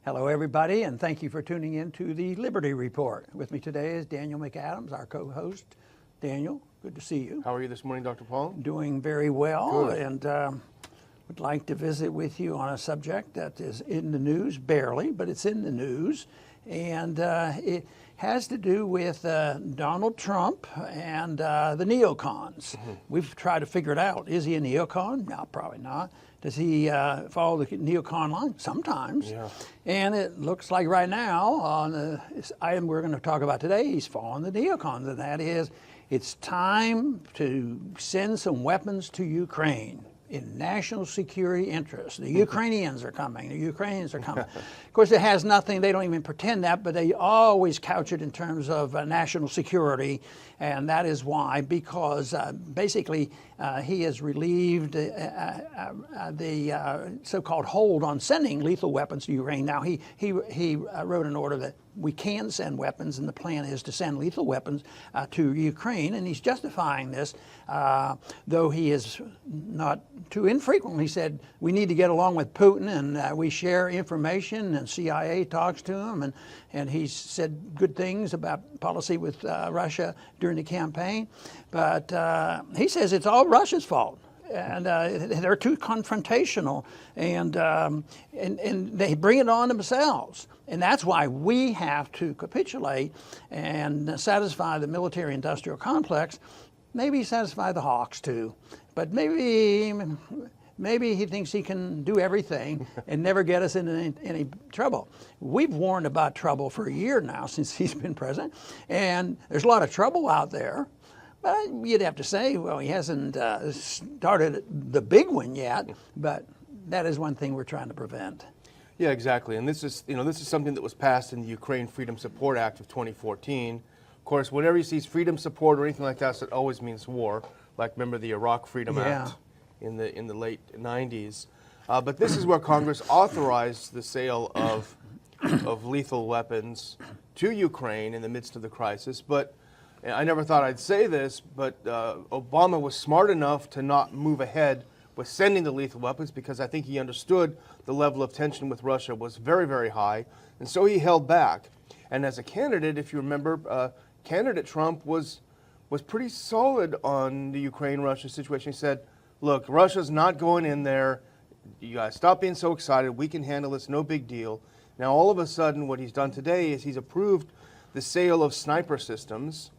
Hello, everybody, and thank you for tuning in to the Liberty Report. With me today is Daniel McAdams, our co-host. Daniel, good to see you. How are you this morning, Dr. Paul? Doing very well, Good. and would like to visit with you on a subject that is in the news, barely, but it's in the news, and it has to do with Donald Trump and the neocons. Mm-hmm. We've tried to figure it out. Is he a neocon? No, probably not. Does he follow the neocon line? Sometimes. Yeah. And it looks like right now, on this item we're going to talk about today, he's following the neocons, and that is it's time to send some weapons to Ukraine in national security interest. The Ukrainians are coming. The Ukrainians are coming. Of course, it has nothing. They don't even pretend that, but they always couch it in terms of national security, and that is why, because basically he has relieved the so-called hold on sending lethal weapons to Ukraine. Now, he wrote an order that we can send weapons, and the plan is to send lethal weapons to Ukraine, and he's justifying this, though he is not too infrequently said we need to get along with Putin, and we share information, and CIA talks to him, and he's said good things about policy with Russia during the campaign, but he says it's all Russia's fault. And they're too confrontational, and they bring it on themselves. And that's why we have to capitulate and satisfy the military-industrial complex. Maybe satisfy the hawks too, but maybe he thinks he can do everything and never get us into any trouble. We've warned about trouble for a year now since he's been president, and there's a lot of trouble out there. But you'd have to say, well, he hasn't started the big one yet, but that is one thing we're trying to prevent. Yeah, exactly. And this is something that was passed in the Ukraine Freedom Support Act of 2014. Of course, whenever you see freedom support or anything like that, it always means war. Like, remember the Iraq Freedom Act in the late 90s. But this is where Congress authorized the sale of lethal weapons to Ukraine in the midst of the crisis. But I never thought I'd say this, but Obama was smart enough to not move ahead with sending the lethal weapons because I think he understood the level of tension with Russia was very, very high, and so he held back. And as a candidate, if you remember, candidate Trump was pretty solid on the Ukraine-Russia situation. He said, look, Russia's not going in there. You guys stop being so excited. We can handle this, no big deal. Now, all of a sudden, what he's done today is he's approved the sale of sniper systems.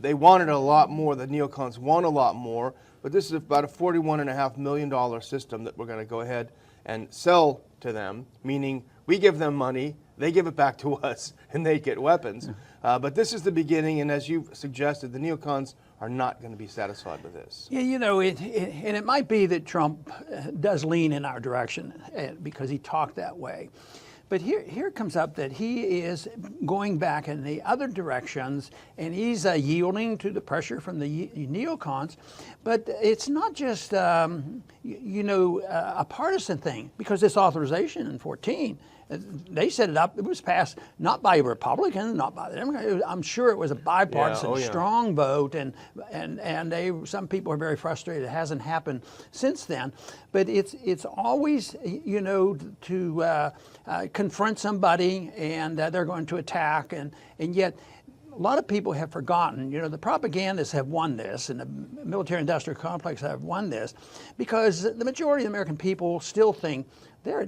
They wanted a lot more. The neocons want a lot more, but this is about a $41.5 million system that we're going to go ahead and sell to them, meaning we give them money, they give it back to us, and they get weapons. But this is the beginning, and as you suggested, the neocons are not going to be satisfied with this. Yeah, you know, and it might be that Trump does lean in our direction because he talked that way. But here comes up that he is going back in the other directions, and he's yielding to the pressure from the neocons. But it's not just, a partisan thing, because this authorization in 2014, they set it up, it was passed not by Republicans, not by the Democrats. I'm sure it was a bipartisan, strong vote, and some people are very frustrated. It hasn't happened since then. But it's always, to confront somebody, and they're going to attack, and yet a lot of people have forgotten, the propagandists have won this, and the military-industrial complex have won this, because the majority of the American people still think there's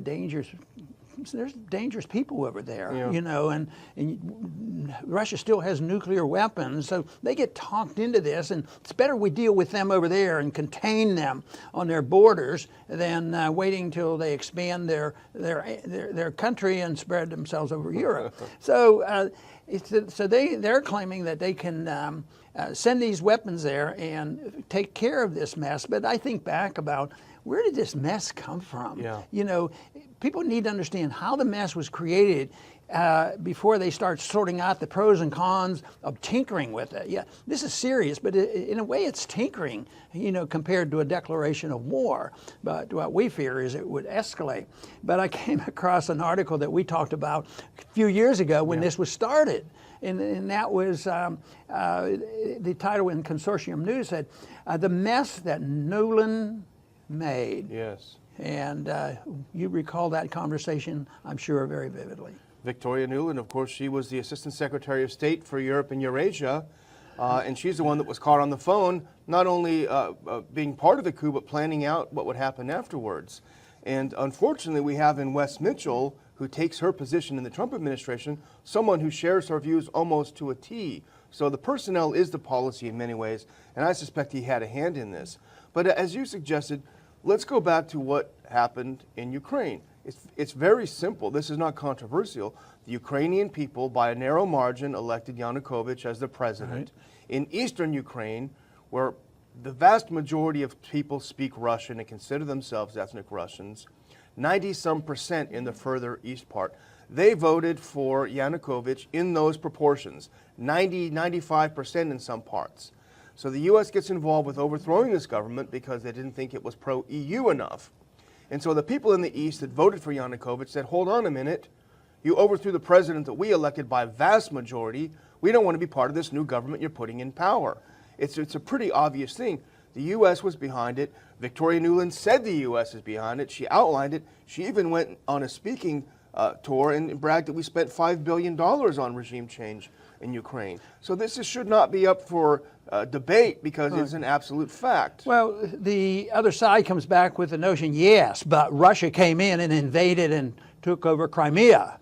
dangerous people over there, and Russia still has nuclear weapons, so they get talked into this, and it's better we deal with them over there and contain them on their borders than waiting till they expand their country and spread themselves over Europe. So they're claiming that they can send these weapons there and take care of this mess. But I think back about, where did this mess come from? Yeah. People need to understand how the mess was created before they start sorting out the pros and cons of tinkering with it. Yeah, this is serious, but in a way it's tinkering, compared to a declaration of war. But what we fear is it would escalate. But I came across an article that we talked about a few years ago when this was started. And that was, the title in Consortium News said, The Mess That Nuland Made. Yes. And you recall that conversation, I'm sure, very vividly. Victoria Nuland, of course, she was the Assistant Secretary of State for Europe and Eurasia, and she's the one that was caught on the phone, not only being part of the coup, but planning out what would happen afterwards. And unfortunately, we have in Wes Mitchell, who takes her position in the Trump administration, someone who shares her views almost to a T. So the personnel is the policy in many ways, and I suspect he had a hand in this. But as you suggested, let's go back to what happened in Ukraine. It's very simple. This is not controversial. The Ukrainian people, by a narrow margin, elected Yanukovych as the president. Right. In eastern Ukraine, where the vast majority of people speak Russian and consider themselves ethnic Russians, 90-some% in the further east part, they voted for Yanukovych in those proportions, 90, 95% in some parts. So the U.S. gets involved with overthrowing this government because they didn't think it was pro-EU enough. And so the people in the East that voted for Yanukovych said, hold on a minute, you overthrew the president that we elected by a vast majority. We don't want to be part of this new government you're putting in power. It's a pretty obvious thing. The U.S. was behind it. Victoria Nuland said the U.S. is behind it. She outlined it. She even went on a speaking tour and bragged that we spent $5 billion on regime change in Ukraine. So this should not be up for debate because it's an absolute fact. Well, the other side comes back with the notion, yes, but Russia came in and invaded and took over Crimea.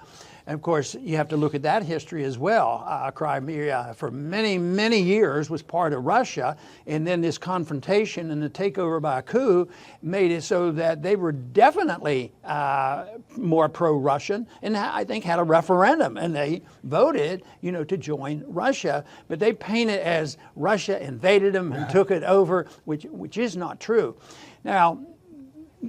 And of course, you have to look at that history as well. Crimea, for many, many years, was part of Russia, and then this confrontation and the takeover by a coup made it so that they were definitely more pro-Russian, and I think had a referendum, and they voted, to join Russia. But they paint it as Russia invaded them and took it over, which is not true. Now,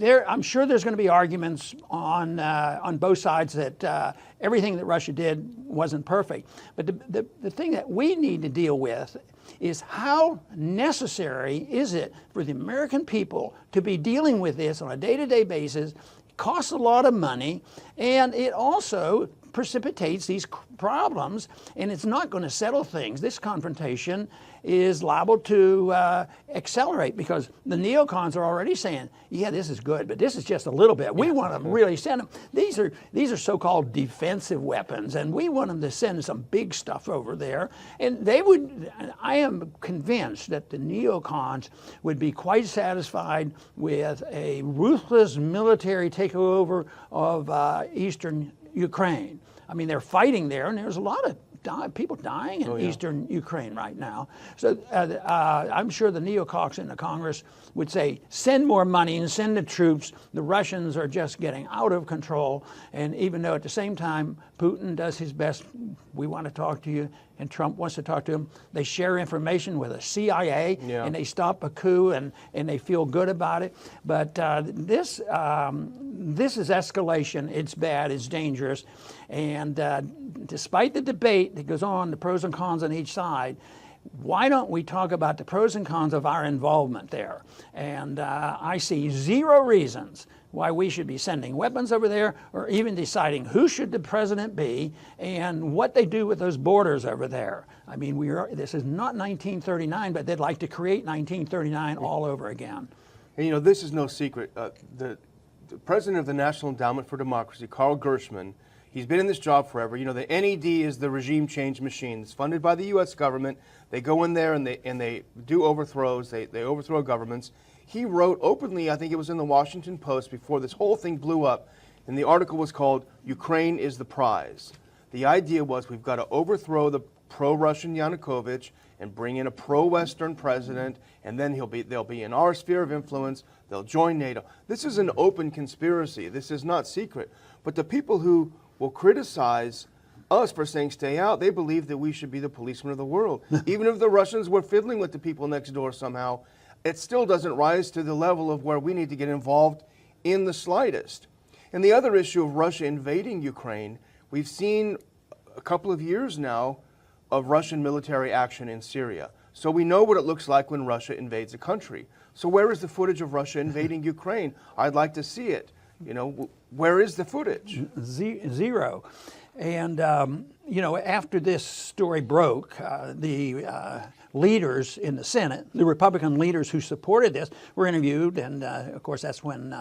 I'm sure there's going to be arguments on both sides that everything that Russia did wasn't perfect. But the thing that we need to deal with is how necessary is it for the American people to be dealing with this on a day-to-day basis. It costs a lot of money, and it also precipitates these problems, and it's not going to settle things. This confrontation is liable to accelerate because the neocons are already saying, yeah, this is good, but this is just a little bit. We want to really send them. These are so-called defensive weapons, and we want them to send some big stuff over there. And I am convinced that the neocons would be quite satisfied with a ruthless military takeover of eastern Ukraine. I mean, they're fighting there, and there's a lot of people dying in eastern Ukraine right now. So I'm sure the neocons in the Congress would say, send more money and send the troops. The Russians are just getting out of control. And even though at the same time, Putin does his best, we want to talk to you, and Trump wants to talk to him, they share information with the CIA, and they stop a coup, and they feel good about it. But this is escalation. It's bad. It's dangerous. And despite the debate that goes on, the pros and cons on each side, why don't we talk about the pros and cons of our involvement there? And I see zero reasons why we should be sending weapons over there, or even deciding who should the president be and what they do with those borders over there. I mean, this is not 1939, but they'd like to create 1939 all over again. And this is no secret. The president of the National Endowment for Democracy, Carl Gershman, he's been in this job forever. The NED is the regime change machine. It's funded by the U.S. government. They go in there and they do overthrows. They overthrow governments. He wrote openly, I think it was in the Washington Post before this whole thing blew up, and the article was called "Ukraine is the Prize." The idea was we've got to overthrow the pro-Russian Yanukovych and bring in a pro-Western president, and then they'll be in our sphere of influence. They'll join NATO. This is an open conspiracy. This is not secret. But the people who will criticize us for saying stay out, they believe that we should be the policemen of the world. Even if the Russians were fiddling with the people next door somehow, it still doesn't rise to the level of where we need to get involved in the slightest. And the other issue of Russia invading Ukraine, we've seen a couple of years now of Russian military action in Syria. So we know what it looks like when Russia invades a country. So where is the footage of Russia invading Ukraine? I'd like to see it. Where is the footage? Zero. And, after this story broke, the leaders in the Senate, the Republican leaders who supported this, were interviewed. And, of course, that's when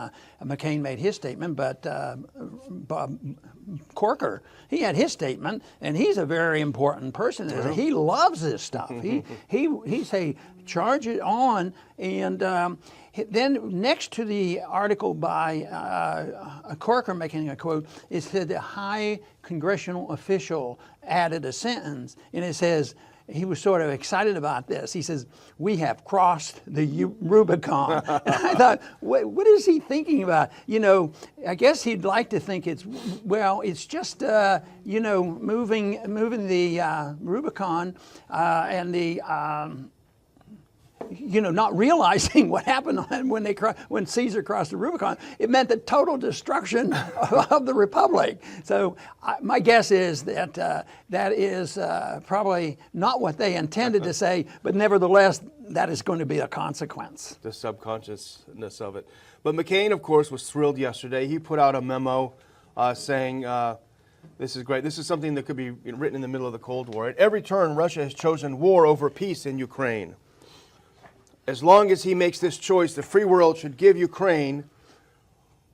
McCain made his statement. But Bob Corker, he had his statement, and he's a very important person. He loves this stuff. He say, charge it on. And then next to the article by Corker making a quote, it said the high congressional official added a sentence, and it says, he was sort of excited about this. He says, "We have crossed the Rubicon." And I thought, what is he thinking about? I guess he'd like to think it's just, moving the Rubicon and the, not realizing what happened when Caesar crossed the Rubicon. It meant the total destruction of the Republic. So my guess is that that is probably not what they intended to say, but nevertheless, that is going to be a consequence. The subconsciousness of it. But McCain, of course, was thrilled yesterday. He put out a memo saying, this is great. This is something that could be written in the middle of the Cold War. At every turn, Russia has chosen war over peace in Ukraine. As long as he makes this choice, the free world should give Ukraine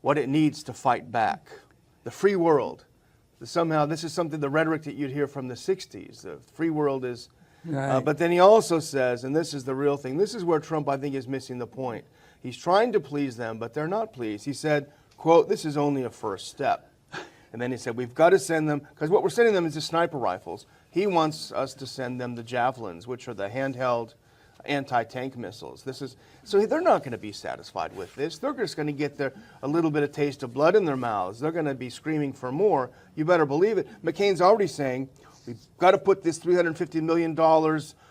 what it needs to fight back. The free world. Somehow, this is something, the rhetoric that you'd hear from the 60s. The free world is... Right. But then he also says, and this is the real thing, this is where Trump, I think, is missing the point. He's trying to please them, but they're not pleased. He said, quote, "This is only a first step." And then he said, we've got to send them, because what we're sending them is the sniper rifles. He wants us to send them the Javelins, which are the handheld anti-tank missiles. So they're not going to be satisfied with this. They're just going to get a little bit of taste of blood in their mouths. They're going to be screaming for more. You better believe it. McCain's already saying, we've got to put this $350 million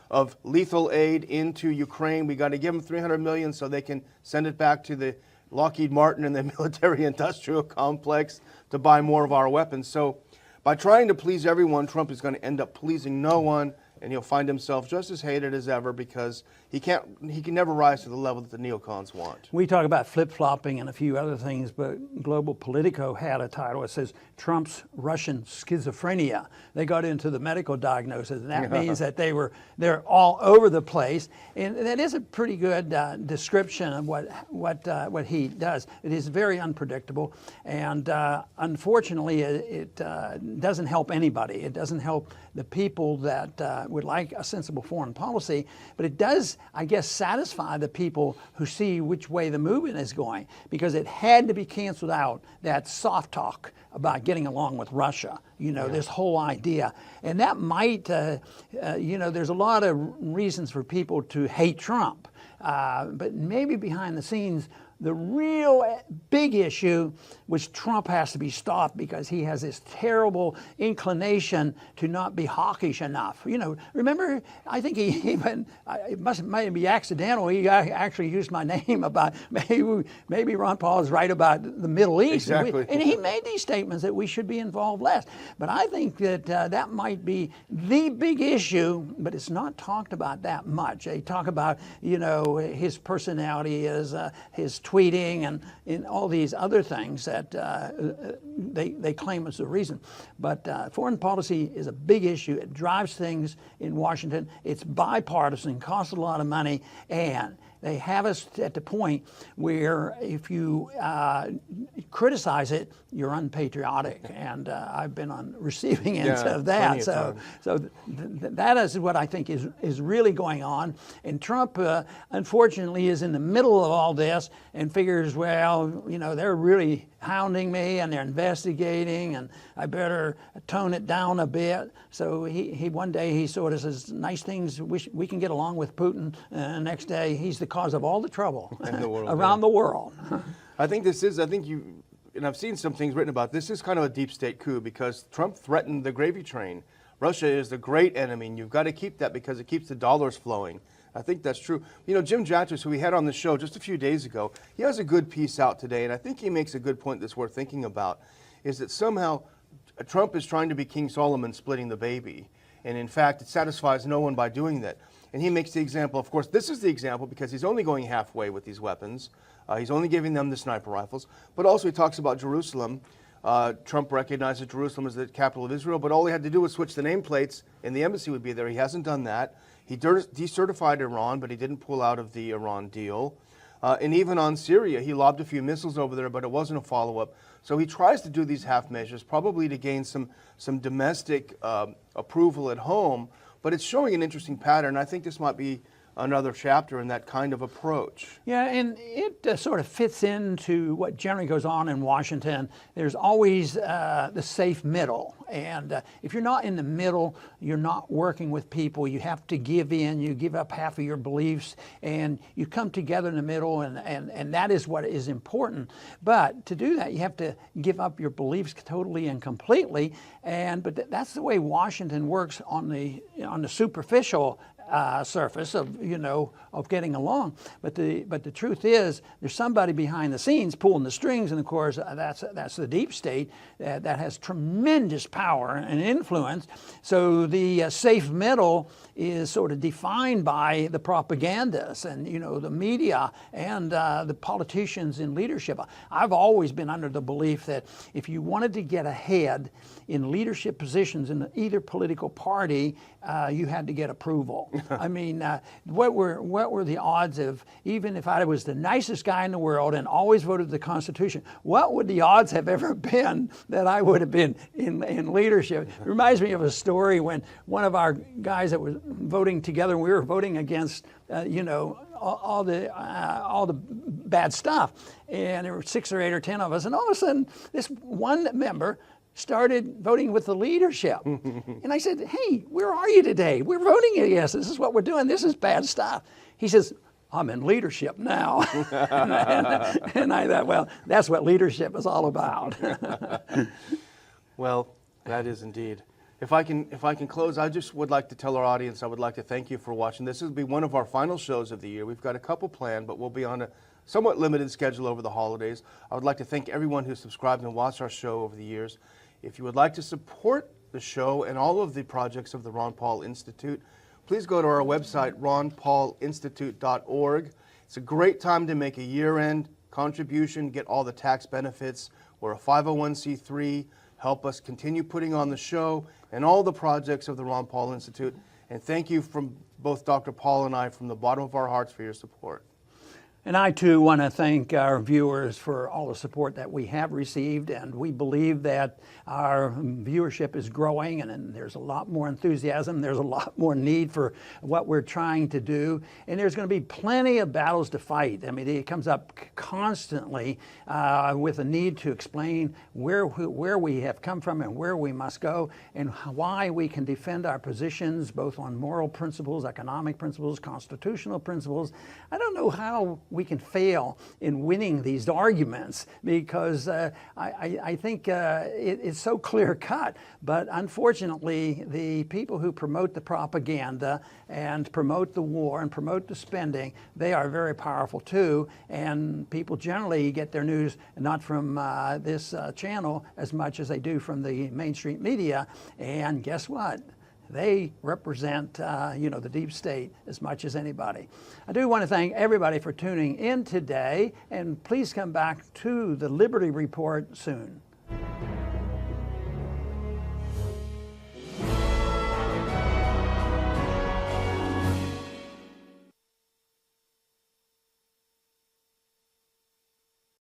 of lethal aid into Ukraine. We got to give them $300 million so they can send it back to the Lockheed Martin and the military-industrial complex to buy more of our weapons. So by trying to please everyone, Trump is going to end up pleasing no one, and he'll find himself just as hated as ever because he can never rise to the level that the neocons want. We talk about flip-flopping and a few other things, but Global Politico had a title. It says, Trump's Russian schizophrenia. They got into the medical diagnosis, and that means that they're all over the place. And that is a pretty good description of what he does. It is very unpredictable, and unfortunately, it doesn't help anybody. It doesn't help the people that would like a sensible foreign policy, but it does, I guess, satisfy the people who see which way the movement is going, because it had to be canceled out, that soft talk about getting along with Russia, this whole idea. And that might, there's a lot of reasons for people to hate Trump, but maybe behind the scenes, the real big issue was Trump has to be stopped because he has this terrible inclination to not be hawkish enough. Remember, I think it might be accidental. He actually used my name about maybe Ron Paul is right about the Middle East. Exactly. And he made these statements that we should be involved less. But I think that that might be the big issue, but it's not talked about that much. They talk about, his personality, his tweeting and all these other things that they claim is the reason. But foreign policy is a big issue. It drives things in Washington. It's bipartisan, costs a lot of money, and they have us at the point where if you criticize it, you're unpatriotic, and I've been on receiving ends of that. So that is what I think is really going on. And Trump, unfortunately, is in the middle of all this and figures, well, they're really hounding me and they're investigating, and I better tone it down a bit. So he one day he sort of says nice things. We can get along with Putin. Next day he's the cause of all the trouble around the world. I think and I've seen some things written about this is kind of a deep state coup because Trump threatened the gravy train. Russia is the great enemy, and you've got to keep that because it keeps the dollars flowing. I think that's true. Jim Jatras, who we had on the show just a few days ago, he has a good piece out today, and I think he makes a good point that's worth thinking about, is that somehow Trump is trying to be King Solomon splitting the baby. And in fact, it satisfies no one by doing that. And he makes the example, of course, this is the example because he's only going halfway with these weapons. He's only giving them the sniper rifles, but also he talks about Jerusalem. Trump recognizes Jerusalem as the capital of Israel, but all he had to do was switch the nameplates and the embassy would be there. He hasn't done that. He decertified Iran, but he didn't pull out of the Iran deal. And even on Syria, he lobbed a few missiles over there, but it wasn't a follow-up. So he tries to do these half measures, probably to gain some domestic approval at home, but it's showing an interesting pattern. I think this might be another chapter in that kind of approach. Yeah, and it sort of fits into what generally goes on in Washington. There's always the safe middle. And if you're not in the middle, you're not working with people. You have to give in, you give up half of your beliefs, and you come together in the middle, and that is what is important. But to do that, you have to give up your beliefs totally and completely. But that's the way Washington works on the superficial surface of getting along, but the truth is there's somebody behind the scenes pulling the strings, and of course that's the deep state that has tremendous power and influence. So the safe middle is sort of defined by the propagandists and the media and the politicians in leadership. I've always been under the belief that if you wanted to get ahead in leadership positions in either political party, you had to get approval. I mean, what were the odds of, even if I was the nicest guy in the world and always voted the Constitution, what would the odds have ever been that I would have been in leadership? It reminds me of a story when one of our guys that was voting together, we were voting against, all the bad stuff, and there were 6 or 8 or 10 of us, and all of a sudden, this one member started voting with the leadership. And I said, hey, where are you today? We're voting against this. This is what we're doing. This is bad stuff. He says, I'm in leadership now. and I thought, well, that's what leadership is all about. Well, that is indeed. If I can close, I just would like to tell our audience, I would like to thank you for watching. This will be one of our final shows of the year. We've got a couple planned, but we'll be on a somewhat limited schedule over the holidays. I would like to thank everyone who subscribed and watched our show over the years. If you would like to support the show and all of the projects of the Ron Paul Institute, please go to our website, ronpaulinstitute.org. It's a great time to make a year-end contribution, get all the tax benefits. We're a 501c3. Help us continue putting on the show and all the projects of the Ron Paul Institute. And thank you from both Dr. Paul and I from the bottom of our hearts for your support. And I too want to thank our viewers for all the support that we have received, and we believe that our viewership is growing, and there's a lot more enthusiasm, there's a lot more need for what we're trying to do, and there's going to be plenty of battles to fight. I mean, it comes up constantly with a need to explain where we have come from and where we must go, and why we can defend our positions both on moral principles, economic principles, constitutional principles. I don't know how we can fail in winning these arguments, because I think it's so clear cut. But unfortunately, the people who promote the propaganda and promote the war and promote the spending, they are very powerful too. And people generally get their news not from this channel as much as they do from the mainstream media. And guess what? They represent, the deep state as much as anybody. I do want to thank everybody for tuning in today, and please come back to the Liberty Report soon.